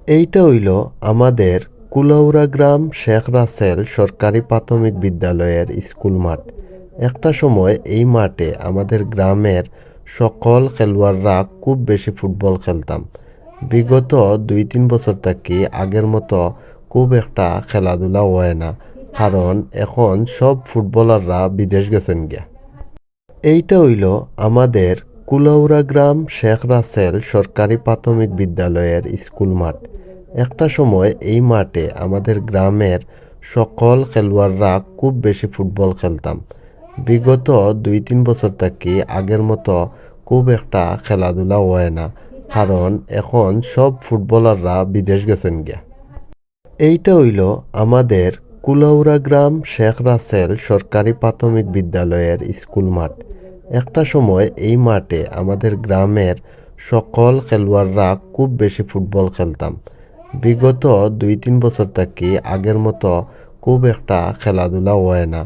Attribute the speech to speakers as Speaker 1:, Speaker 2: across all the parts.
Speaker 1: এইটা হইল আমাদের কুলাউড়া গ্রাম শেখ রাসেল সরকারি প্রাথমিক বিদ্যালয়ের স্কুল মাঠ। একটা সময় এই মাঠে আমাদের গ্রামের সকল খেলোয়াড়রা খুব বেশি ফুটবল খেলতাম। বিগত 2-3 বছর থাকি আগের মতো খুব একটা খেলাধুলা হয় না, কারণ এখন সব ফুটবলাররা বিদেশ গেছেন গিয়া। এইটা হইল আমাদের কুলাউড়া গ্রাম শেখ রাসেল সরকারি প্রাথমিক বিদ্যালয়ের স্কুল মাঠ। একটা সময় এই মাঠে আমাদের গ্রামের সকল খেলোয়াড়রা খুব বেশি ফুটবল খেলতাম। বিগত 2-3 বছর থাকি আগের মতো খুব একটা খেলাধুলা হয় না, কারণ এখন সব ফুটবলাররা বিদেশ গেছেন গিয়া। এইটা হইল আমাদের কুলাউড়া গ্রাম শেখ রাসেল সরকারি প্রাথমিক বিদ্যালয়ের স্কুল মাঠ। একটা সময় এই মাঠে আমাদের গ্রামের সকল খেলোয়াড়রা খুব বেশি ফুটবল খেলতাম। বিগত 2-3 বছর থাকি আগের মতো খুব একটা খেলাধুলা হয় না,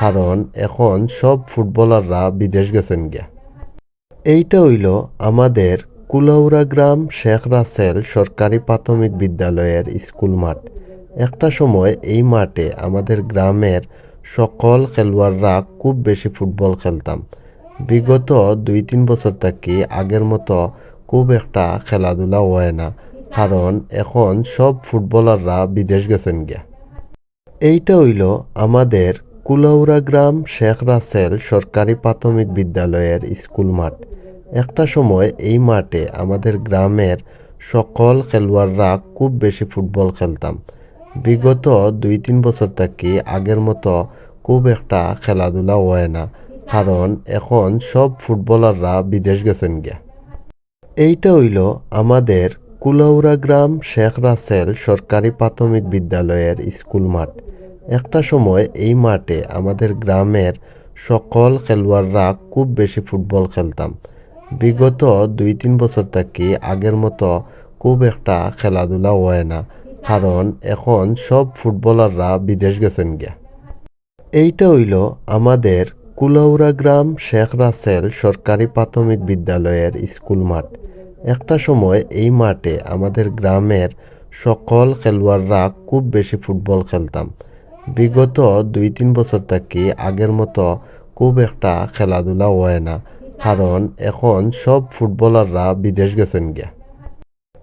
Speaker 1: কারণ এখন সব ফুটবলাররা বিদেশ গেছেন গিয়া। এইটা হইল আমাদের কুলাউড়া গ্রাম শেখ রাসেল সরকারি প্রাথমিক বিদ্যালয়ের স্কুল মাঠ। একটা সময় এই মাঠে আমাদের গ্রামের সকল খেলোয়াড়রা খুব বেশি ফুটবল খেলতাম। বিগত 2-3 বছর থাকি আগের মতো খুব একটা খেলাধুলা হয় না, কারণ এখন সব ফুটবলাররা বিদেশ গেছেন গিয়া। এইটা হইল আমাদের কুলাউড়া গ্রাম শেখ রাসেল সরকারি প্রাথমিক বিদ্যালয়ের স্কুল মাঠ। একটা সময় এই মাঠে আমাদের গ্রামের সকল খেলোয়াড়রা খুব বেশি ফুটবল খেলতাম। বিগত 2-3 বছর থাকি আগের মতো খুব একটা খেলাধুলা হয় না, কারণ এখন সব ফুটবলাররা বিদেশ গেছেন গিয়া। এইটা হইল আমাদের কুলাউড়া গ্রাম শেখ রাসেল সরকারি প্রাথমিক বিদ্যালয়ের স্কুল মাঠ। একটা সময় এই মাঠে আমাদের গ্রামের সকল খেলোয়াড়রা খুব বেশি ফুটবল খেলতাম। বিগত 2-3 বছর থাকি আগের মতো খুব একটা খেলাধুলা হয় না, কারণ এখন সব ফুটবলাররা বিদেশ গেছেন গিয়া। এইটা হইল আমাদের কুলাউড়া গ্রাম শেখ রাসেল সরকারি প্রাথমিক বিদ্যালয়ের স্কুল মাঠ। একটা সময় এই মাঠে আমাদের গ্রামের সকল খেলোয়াড়রা খুব বেশি ফুটবল খেলতাম। বিগত 2-3 বছর থাকি আগের মতো খুব একটা খেলাধুলা হয় না, কারণ এখন সব ফুটবলাররা বিদেশ গেছেন গিয়া।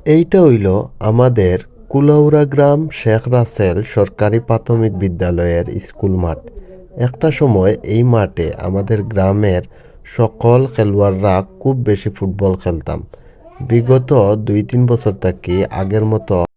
Speaker 1: এইটা হইল আমাদের কুলাউড়া গ্রাম শেখ রাসেল সরকারি প্রাথমিক বিদ্যালয়ের স্কুল মাঠ। একটা সময় এই মাঠে আমাদের গ্রামের সকল খেলোয়াড়রা খুব বেশি ফুটবল খেলতাম। বিগত 2-3 বছর থাকি আগের মতো